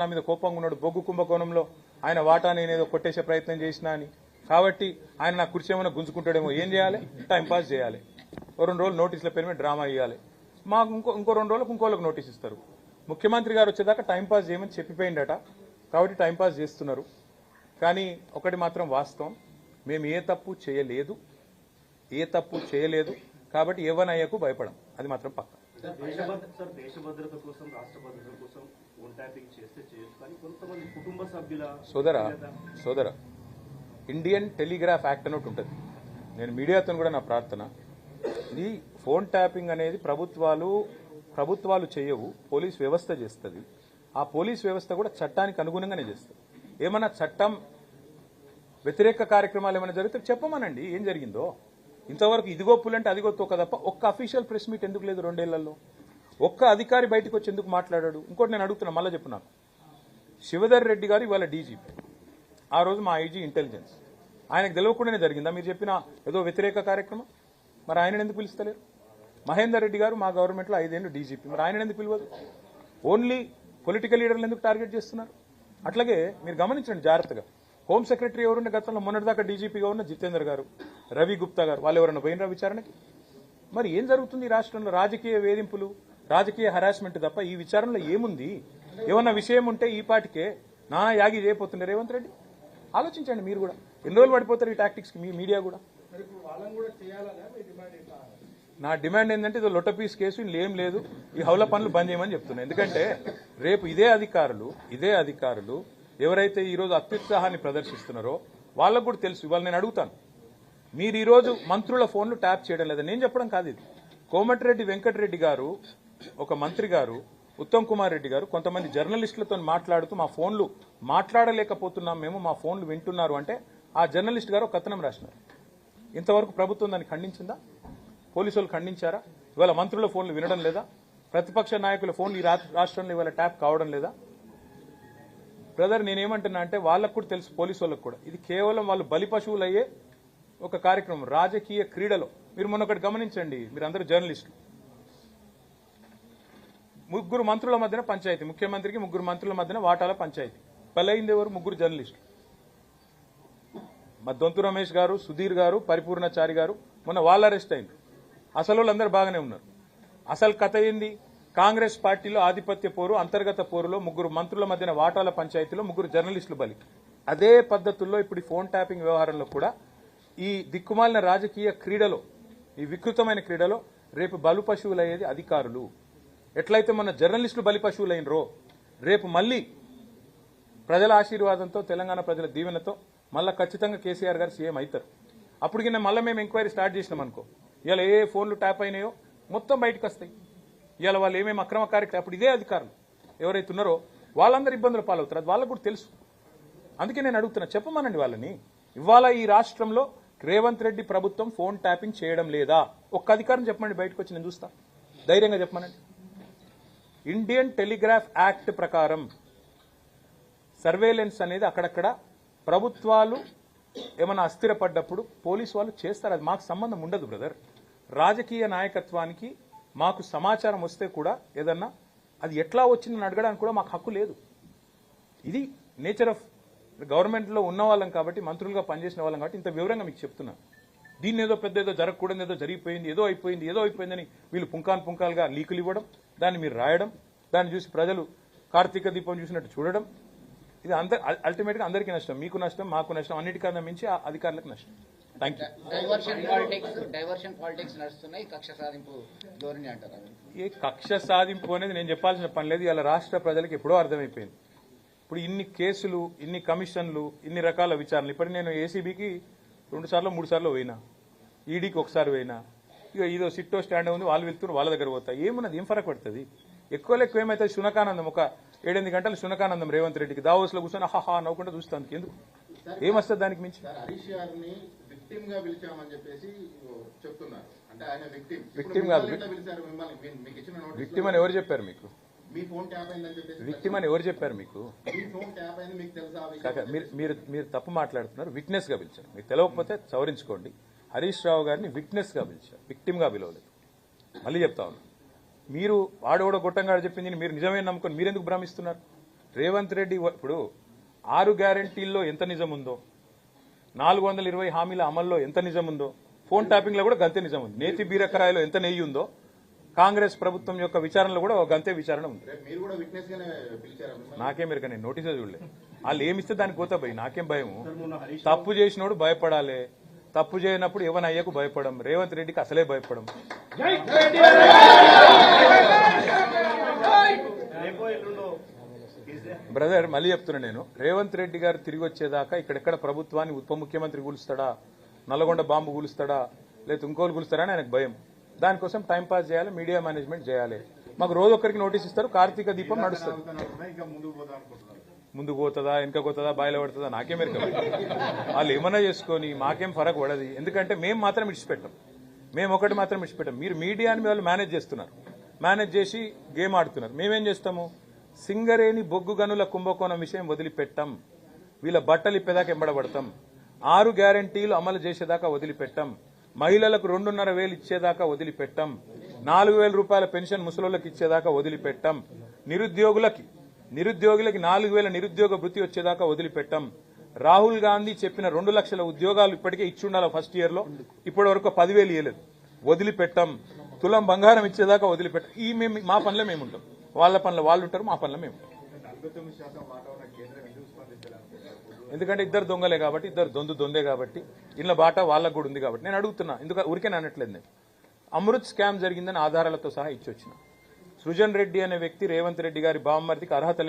నా మీద కోపంగా ఉన్నాడు, బొగ్గు కుంభకోణంలో ఆయన వాటా నేనేదో కొట్టేసే ప్రయత్నం చేసినా అని, కాబట్టి ఆయన నా కుర్చీ ఏమైనా గుంజుకుంటాడేమో, ఏం చేయాలి? టైంపాస్ చేయాలి. 2 రోజులు నోటీసుల పేరు మీద డ్రామా ఇవ్వాలి. మాకు ఇంకో 2 రోజులకు ఇంకోళ్ళకి నోటీస్ ఇస్తారు. ముఖ్యమంత్రి గారు వచ్చేదాకా టైంపాస్ చేయమని చెప్పిపోయిందట, కాబట్టి టైంపాస్ చేస్తున్నారు. కానీ ఒకటి మాత్రం వాస్తవం, మేము ఏ తప్పు చేయలేదు, కాబట్టి ఎవనయ్యకు భయపడం, అది మాత్రం పక్క. దేశభద్రత కోసం, రాష్ట్ర భద్రత కోసం ఫోన్ ట్యాపింగ్ చేస్తే చేయొచ్చు, కానీ కొంతమంది కుటుంబ సభ్యుల సోదర ఇండియన్ టెలిగ్రాఫ్ యాక్ట్ అని ఒకటి ఉంటుంది. నేను మీడియాతో కూడా నా ప్రార్థన, ఈ ఫోన్ ట్యాపింగ్ అనేది ప్రభుత్వాలు చేయవు, పోలీస్ వ్యవస్థ చేస్తుంది. ఆ పోలీస్ వ్యవస్థ కూడా చట్టానికి అనుగుణంగానే చేస్తుంది. ఏమన్నా చట్టం వ్యతిరేక కార్యక్రమాలు ఏమైనా జరిగితే చెప్పమనండి ఏం జరిగిందో. ఇంతవరకు ఇదిగో పులంటే అదిగో తోక తప్ప ఒక్క అఫీషియల్ ప్రెస్ మీట్ ఎందుకు లేదు 2 ఏళ్లలో? ఒక్క అధికారి బయటకు వచ్చి ఎందుకు మాట్లాడాడు? ఇంకోటి నేను అడుగుతున్నా, మళ్ళీ చెప్పు నాకు. శివధర్ రెడ్డి గారు ఇవాళ డీజీపీ, ఆ రోజు మా ఐజీ ఇంటెలిజెన్స్, ఆయనకు తెలియకుండానే జరిగిందా మీరు చెప్పిన ఏదో వ్యతిరేక కార్యక్రమం? మరి ఆయన ఎందుకు పిలుస్తలేరు? మహేందర్ రెడ్డి గారు మా గవర్నమెంట్లో 5 ఏళ్ళు డీజీపీ, మరి ఆయన ఎందుకు పిలవదు? ఓన్లీ పొలిటికల్ లీడర్లు ఎందుకు టార్గెట్ చేస్తున్నారు? అట్లాగే మీరు గమనించండి జాగ్రత్తగా. హోమ్ సెక్రటరీ ఎవరుండే గతంలో మొన్నటిదాకా డీజీపీగా ఉన్న జితేందర్ గారు, రవి గుప్తా గారు, వాళ్ళు ఎవరైనా పోయినరా విచారణకి? మరి ఏం జరుగుతుంది ఈ రాష్ట్రంలో? రాజకీయ వేధింపులు, రాజకీయ హరాస్మెంట్ తప్ప ఈ విచారణలో ఏముంది? ఏమన్నా విషయం ఉంటే ఈ పాటికే నానా యాగి చేయబోతుండే రేవంత్ రెడ్డి. ఆలోచించండి మీరు కూడా, ఎన్ని రోజులు పడిపోతారు ఈ టాక్టిక్స్ మీ మీడియా కూడా. నా డిమాండ్ ఏంటంటే ఇది లొట్టపీస్ కేసు, ఏం లేదు, ఈ హౌల పనులు బంద్ చేయమని చెప్తున్నా. ఎందుకంటే రేపు ఇదే అధికారులు ఎవరైతే ఈరోజు అత్యుత్సాహాన్ని ప్రదర్శిస్తున్నారో వాళ్ళకు కూడా తెలుసు. ఇవాళ నేను అడుగుతాను, మీరు ఈరోజు మంత్రుల ఫోన్లు ట్యాప్ చేయడం లేదా? నేను చెప్పడం కాదు ఇది. కోమటిరెడ్డి వెంకటరెడ్డి గారు, ఒక మంత్రి గారు, ఉత్తమ్ కుమార్ రెడ్డి గారు కొంతమంది జర్నలిస్టులతో మాట్లాడుతూ మా ఫోన్లు మాట్లాడలేకపోతున్నాం మేము, మా ఫోన్లు వింటున్నారు అంటే ఆ జర్నలిస్ట్ గారు ఒక కథనం రాసినారు. ఇంతవరకు ప్రభుత్వం దాన్ని ఖండించిందా? పోలీసు వాళ్ళు ఖండించారా? ఇవాళ మంత్రుల ఫోన్లు వినడం లేదా? ప్రతిపక్ష నాయకుల ఫోన్లు ఈ రాష్ట్రంలో ఇవాళ ట్యాప్ కావడం లేదా? బ్రదర్ నేనేమంటున్నా అంటే వాళ్ళకు కూడా తెలుసు, పోలీసు వాళ్ళకు కూడా, ఇది కేవలం వాళ్ళు బలి పశువులు అయ్యే ఒక కార్యక్రమం రాజకీయ క్రీడలో. మీరు మొన్న ఒకటి గమనించండి, మీరు అందరూ జర్నలిస్టులు, 3 మంత్రుల మధ్యన పంచాయతీ, ముఖ్యమంత్రికి 3 మంత్రుల మధ్యన వాటాల పంచాయతీ. బలైంది ఎవరు? 3 జర్నలిస్టులు. మా దొంతు రమేష్ గారు, సుధీర్ గారు, పరిపూర్ణచారి గారు మొన్న వాళ్ళు అరెస్ట్ అయింది. అసలు వాళ్ళందరూ బాగానే ఉన్నారు. అసలు కథ ఏంది? కాంగ్రెస్ పార్టీలో ఆధిపత్య పోరు, అంతర్గత పోరులో 3 మంత్రుల మధ్యన వాటాల పంచాయతీలో 3 జర్నలిస్టులు బలి. అదే పద్ధతుల్లో ఇప్పుడు ఫోన్ ట్యాపింగ్ వ్యవహారంలో కూడా ఈ దిక్కుమాలిన రాజకీయ క్రీడలో, ఈ వికృతమైన క్రీడలో రేపు బలు పశువులయ్యేది అధికారులు. ఎట్లయితే మొన్న జర్నలిస్టులు బలి పశువులైనరో రేపు మళ్లీ ప్రజల ఆశీర్వాదంతో, తెలంగాణ ప్రజల దీవెనతో మళ్ళా ఖచ్చితంగా కేసీఆర్ గారు సీఎం అవుతారు. అప్పటికి మళ్ళీ మేము ఎంక్వైరీ స్టార్ట్ చేసినాం అనుకో, ఇవాళ ఏ ఫోన్లు ట్యాప్ అయినాయో మొత్తం బయటకు వస్తాయి. ఇవాళ వాళ్ళు ఏమేమి అక్రమ కార్యక్రమం, అప్పుడు ఇదే అధికారులు ఎవరైతే ఉన్నారో వాళ్ళందరూ ఇబ్బందులు పాలవుతారు. అది వాళ్ళకు కూడా తెలుసు. అందుకే నేను అడుగుతున్నా, చెప్పమనండి వాళ్ళని. ఇవాళ ఈ రాష్ట్రంలో రేవంత్ రెడ్డి ప్రభుత్వం ఫోన్ ట్యాపింగ్ చేయడం లేదా? ఒక్క అధికారం చెప్పమండి, బయటకు వచ్చి నేను చూస్తా. ధైర్యంగా చెప్పమనండి. ఇండియన్ టెలిగ్రాఫ్ యాక్ట్ ప్రకారం సర్వేలెన్స్ అనేది అక్కడక్కడ ప్రభుత్వాలు ఏమైనా అస్థిరపడ్డప్పుడు పోలీసు వాళ్ళు చేస్తారు. అది మాకు సంబంధం ఉండదు బ్రదర్. రాజకీయ నాయకత్వానికి మాకు సమాచారం వస్తే కూడా ఏదన్నా అది ఎట్లా వచ్చిందని అడగడానికి కూడా మాకు హక్కు లేదు. ఇది నేచర్ ఆఫ్ గవర్నమెంట్లో ఉన్న వాళ్ళం కాబట్టి, మంత్రులుగా పనిచేసిన వాళ్ళం కాబట్టి ఇంత వివరంగా మీకు చెప్తున్నాను. దీన్ని ఏదో పెద్ద ఏదో జరగకూడదు, ఏదో జరిగిపోయింది, ఏదో అయిపోయిందని వీళ్ళు పుంకాలుగా లీకులు ఇవ్వడం, దాన్ని మీరు రాయడం, దాన్ని చూసి ప్రజలు కార్తీక దీపం చూసినట్టు చూడడం, ఇది అల్టిమేట్గా అందరికీ నష్టం. మీకు నష్టం, మాకు నష్టం, అన్నిటికన్నా మించి ఆ అధికారులకు నష్టం. Thank you. డైవర్షన్ పాలిటిక్స్ నడుస్తున్నాయి, కక్ష సాధింపు ధోరణి అంటారు. ఏ కక్ష సాధింపు అనేది నేను చెప్పాల్సిన పని లేదు. ఇలా రాష్ట్ర ప్రజలకు ఎప్పుడో అర్థమైపోయింది. ఇప్పుడు ఇన్ని కేసులు, ఇన్ని కమిషన్లు, ఇన్ని రకాల విచారణలు. ఇప్పటికి నేను ఏసీబీకి 2 సార్లు 3 సార్లు పోయినా, ఈడీకి ఒకసారి పోయినా, ఇక ఇదో సిట్టో స్టాండ్ ఉంది, వాళ్ళు వెళ్తున్నారు, వాళ్ళ దగ్గర పోతా. ఏమున్నది? ఏం ఫరక్ పడుతుంది? ఎక్కువ ఏమైతే శునకానందం, ఒక 7-8 గంటలు శునకానందం రేవంత్ రెడ్డికి దావోస్లో కూర్చొని హాహా నవ్వుకుంటూ చూస్తాను. ఎందుకు? ఏమొస్తుంది దానికి మించి? విక్టిమ్ అని ఎవరు చెప్పారు మీకు? విక్టిమ్ అని ఎవరు చెప్పారు మీకు? మీరు తప్పు మాట్లాడుతున్నారు. విట్నెస్ గా పిలిచారు. మీకు తెలియకపోతే సవరించుకోండి. హరీష్ రావు గారిని విట్నెస్ గా పిలిచారు, విక్టిమ్ గా పిలవలేదు. మళ్ళీ చెప్తా ఉన్నా, మీరు వాడోడో గొట్టంగా చెప్పింది మీరు నిజమే నమ్ముకొని మీరెందుకు భ్రమిస్తున్నారు? రేవంత్ రెడ్డి ఇప్పుడు 6 గ్యారంటీల్లో ఎంత నిజం ఉందో, 420 హామీల అమల్లో ఎంత నిజం ఉందో, ఫోన్ ట్యాపింగ్ లో కూడా గంతే నిజం ఉంది. నేతి బీరకరాయిలో ఎంత నెయ్యి ఉందో, కాంగ్రెస్ ప్రభుత్వం యొక్క విచారణలో కూడా ఒక గంతే విచారణ ఉంది. మీరు కూడా విట్నెస్ గానే పిలిచారా? నాకేం మెరక, నేను నోటీసే చూడలేదు. వాళ్ళు ఏమిస్తే దానికి పోతా భయ్, నాకేం భయం. సార్ మొన్న హరీష్ తప్పు చేసినోడు భయపడాలి, తప్పు చేయనప్పుడు ఎవరి అయ్యకు భయపడం. రేవంత్ రెడ్డికి అసలే భయపడం. రేపో ఎల్లుండో కేసీఆర్ బ్రదర్ మళ్ళీ చెప్తున్నా నేను, రేవంత్ రెడ్డి గారు తిరిగి వచ్చేదాకా ఇక్కడెక్కడ ప్రభుత్వాన్ని ఉప ముఖ్యమంత్రి కూలుస్తాడా, నల్లగొండ బాంబు కూలుస్తాడా, లేదా ఇంకోలు కూలుస్తాడా అని ఆయనకు భయం. దానికోసం టైం పాస్ చేయాలి, మీడియా మేనేజ్మెంట్ చేయాలి. మాకు రోజు ఒక్కరికి నోటీస్ ఇస్తారు, కార్తీక దీపం నడుస్తుంది. ఇంకా ముందుకు పోదాం అనుకుంటున్నారు. ముందుకు పోతుందా, వెనక పోతుందా, బాయిలో పడుతుందా నాకేం ఎరక. వాళ్ళు ఏమన్నా చేసుకొని మాకేం ఫరక్ పడదు. ఎందుకంటే మేము మాత్రం ఇడిచిపెట్టాం, మేము ఒకటి మాత్రం ఇడిచిపెట్టాం. మీరు మీడియాని వాళ్ళు మేనేజ్ చేస్తున్నారు, మేనేజ్ చేసి గేమ్ ఆడుతున్నారు. మేమేం చేస్తాము, సింగరేణి బొగ్గు గనుల కుంభకోణం విషయం వదిలిపెట్టాం, వీళ్ళ బట్టలు ఇప్పేదాకా ఎంబడబడతాం, 6 గ్యారంటీలు అమలు చేసేదాకా వదిలిపెట్టాం, మహిళలకు 2,500 ఇచ్చేదాకా వదిలిపెట్టాం, 4,000 రూపాయల పెన్షన్ ముసలోళ్ళకి ఇచ్చేదాకా వదిలిపెట్టాం, నిరుద్యోగులకి 4,000 నిరుద్యోగ భృతి వచ్చేదాకా వదిలిపెట్టాం. రాహుల్ గాంధీ చెప్పిన 2 లక్షల ఉద్యోగాలు ఇప్పటికే ఇచ్చి ఉండాలి ఫస్ట్ ఇయర్ లో, ఇప్పటి వరకు 10,000 ఇవ్వలేదు, వదిలిపెట్టాం. తులం బంగారం ఇచ్చేదాకా వదిలిపెట్టాం. ఈ మేము మా పనిలో మేము ఉంటాం, వాళ్ళ పనిలో వాళ్ళు ఉంటారు, మా పనిలో మేము. 49% మాట ఉన్న కేంద్రం ఎందుకు స్పందించాలనుకుంటున్నారు? ఎందుకంటే ఇద్దరు దొంగలే కాబట్టి, ఇద్దరు దొందే కాబట్టి, ఇళ్ళ బాట వాళ్ళకు కూడా ఉంది కాబట్టి నేను అడుగుతున్నా. ఎందుకు ఊరికే అనట్లేదు నేను. అమృత్ స్కామ్ జరిగిందని ఆధారాలతో సహా ఇచ్చొచ్చిన. సృజన్ రెడ్డి అనే వ్యక్తి రేవంత్ రెడ్డి గారి బావమరిదికి అర్హత